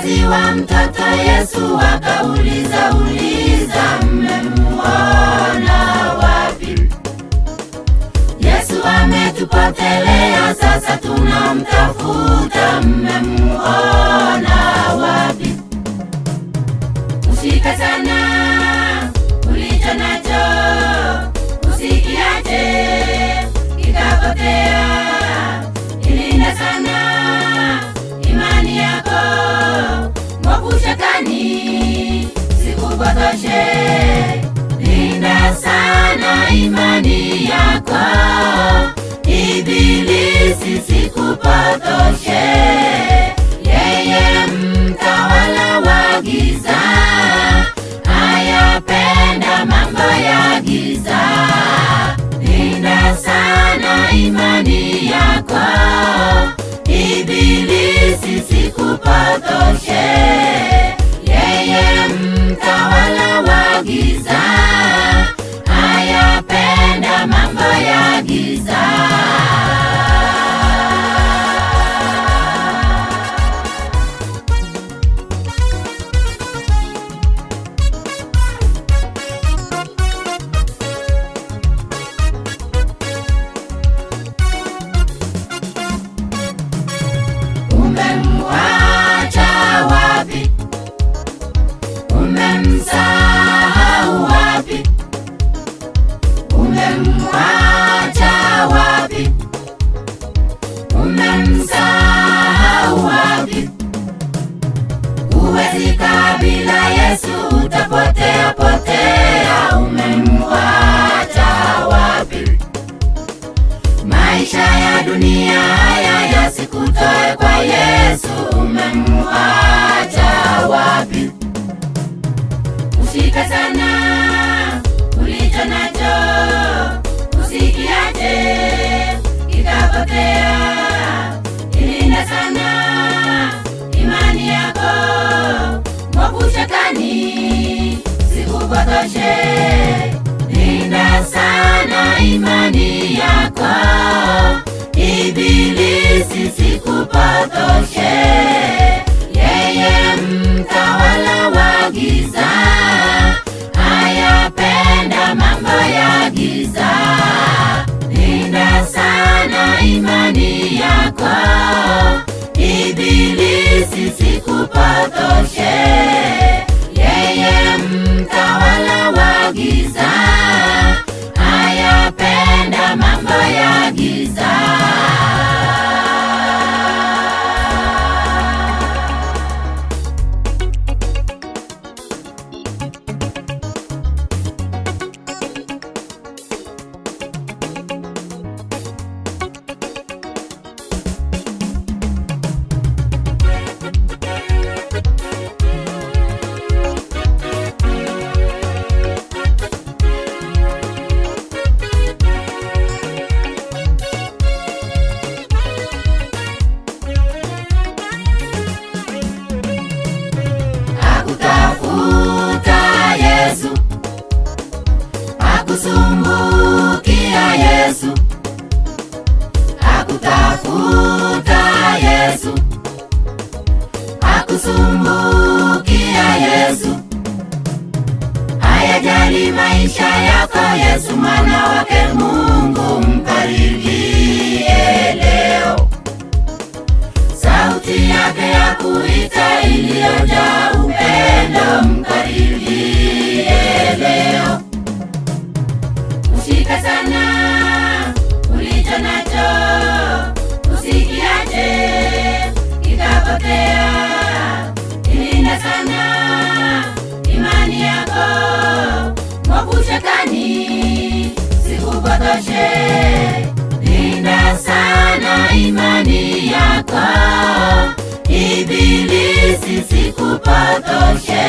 Wazazi wa mtoto Yesu wakauliza mmemuona wapi? Yesu ametupotelea, sasa tunamtafuta, mmemuona wapi? Ushike sana ulicho nacho, usikiache kikapotea. Ilinda sana imani yako, mwovu Shetani sikupotoshe. Linda sana imani yako, Ibilisi sikupotoshe. Yeye mtawala wa giza, ayapenda mambo ya giza. Linda sana imani yako, Ibilisi sikupotoshe. Yeye mtawala wa giza, ayapenda mambo ya giza. Umemwacha wapi? Umemsahau wapi? Umemwacha wapi? Umemsahau wapi? Huwezi kabila Yesu, utapotea potea. Umemwacha wapi? Maisha ya dunia haya yasikutoe kwa Yesu. Umemwacha wapi? Ushike sana ulicho nacho, usikiache kikapotea. Ilinda sana imani yako, mwovu Shetani sikupotoshe. Linda sana imani yako, Ibilisi sikupotoshe. Yeye mtawala wa giza, ayapenda mambo ya giza. Linda sana imani yako, Ibilisi sikupotoshe. Yeye mtawala wa giza, ayapenda mambo ya giza. Hakusumbukia Yesu, hakutafuta Yesu, hakusumbukia Yesu. Hayajali maisha yako, Yesu mwana wake Mungu mkaribie leo. Sauti yake ya kuita iliyojaa upendo, mkaribie leo. Ushike sana ulicho nacho, usikiache kikapotea. Ilinda sana imani yako, mwovu Shetani sikupotoshe. Linda sana imani yako, Ibilisi sikupotoshe.